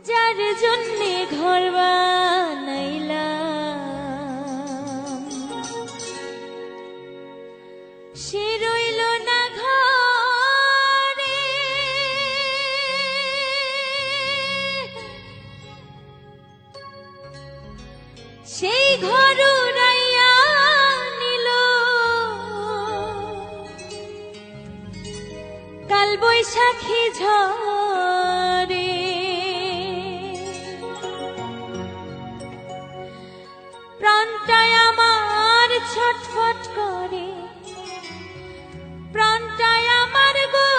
যার জন্যে ঘর বানাইলাম সে রইল না ঘরে, সেই ঘর উড়াইয়া নিল কাল বৈশাখী ঝড়ে। প্রাণটায় আমার ছটফট করে, প্রাণটায় আমার গো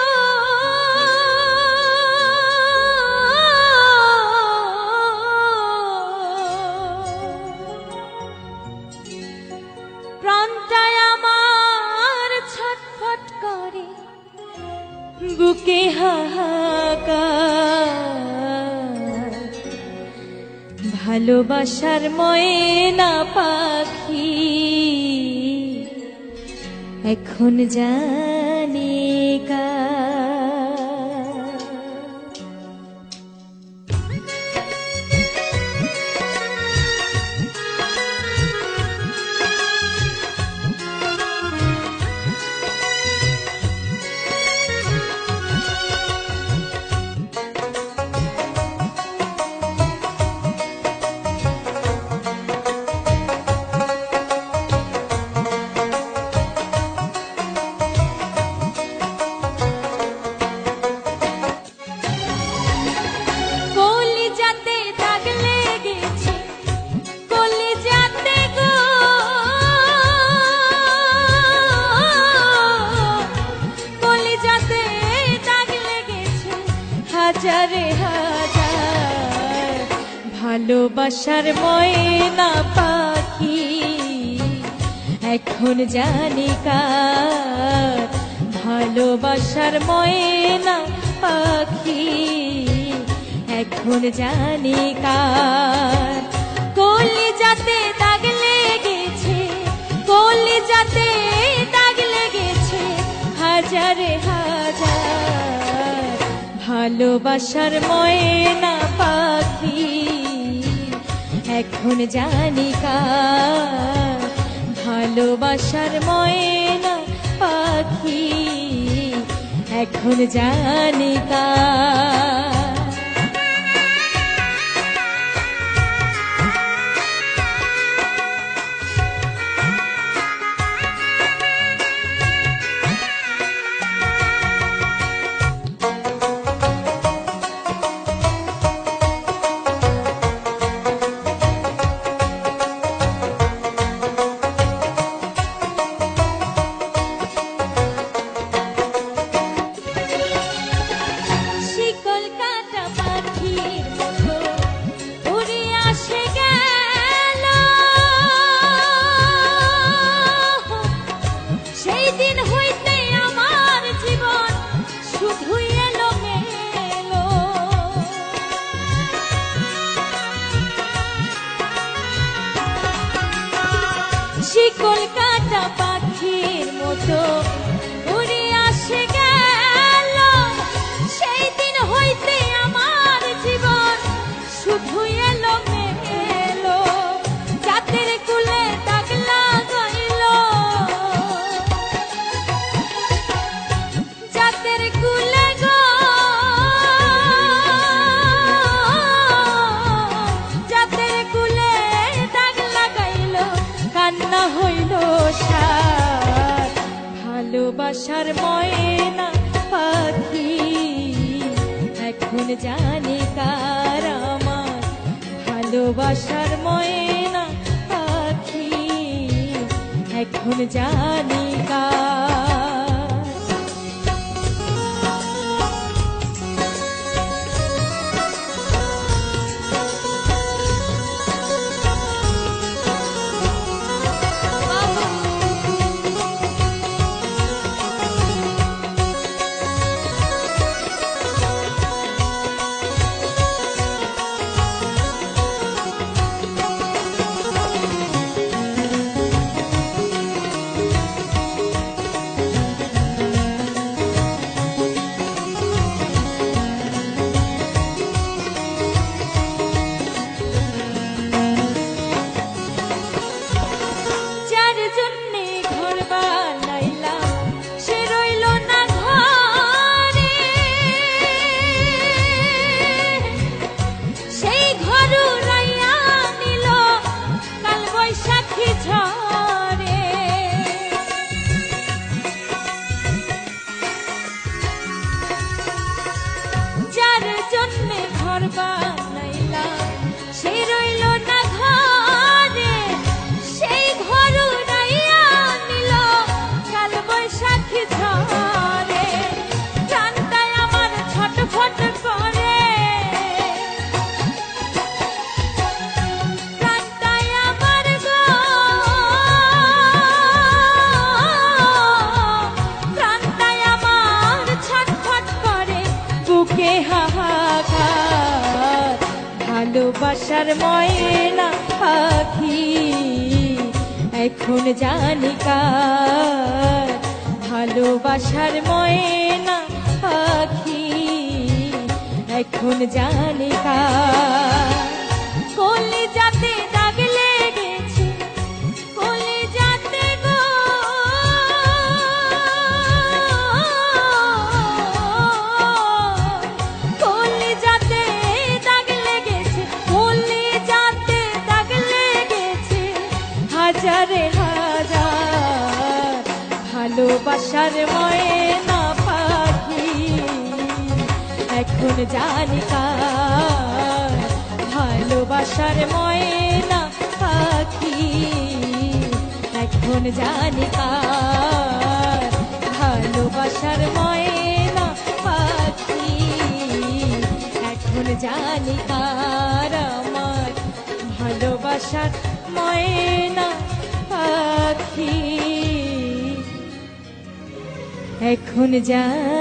প্রাণটায় আমার ছটফট করে, বুকে হাহাকার। ভালোবাসার ময়না পাখি এখন জানি কার। হাজারে হাজার ভালোবাসার ময়না পাখি এখন জানি কার। ভালোবাসার ময়না পাখি এখন জানি কার। কলিজাতে দাগ লেগেছে, কলিজাতে দাগ লেগেছে হাজারে হাজার ভালোবাসার ময়না পাখি এখন জানি কার। ভালোবাসার ময়না পাখি এখন জানি কার। শিকল কাটা পাখির মতো উড়ে আসে গেল, সেই দিন হইতে আমার জীবন শুধু এলো মেলো। জাতের কুলে দাগ লাগাইল, জাতের কুলে গো জাতের কুলে দাগ লাগাইল, কান্না হইল সার। ভালোবাসার ময়না পাখি এখন জানি কার। আমার ভালোবাসার ময়না পাখি এখন জানি কার। ঘর বানাইলাম সেই রইল না ঘরে, সেই ঘর উড়াইয়া নিল কাল বৈশাখী ঝড়ে। প্রাণটাই আমার ছটফট করে, প্রাণটাই আমার গো, প্রাণটাই আমার ছটফট করে, বুকে হাহাকার। ভালোবাসার ময়না পাখি এখন জানি কার, ভালোবাসার ময়না পাখি এখন জানি কার। কলিজাতে দাগ লেগেছে, কলিজাতে গো, কলিজাতে দাগ লেগেছে, কলিজাতে দাগ লেগেছে হাজারে হাজার। ভালোবাসার ময়না পাখি এখন জানি কার, ভালোবাসার ময়না পাখি এখন জানি কার, ভালোবাসার ময়না পাখি এখন জানি কার। আমার ভালোবাসার ময়না পাখি এখন জানি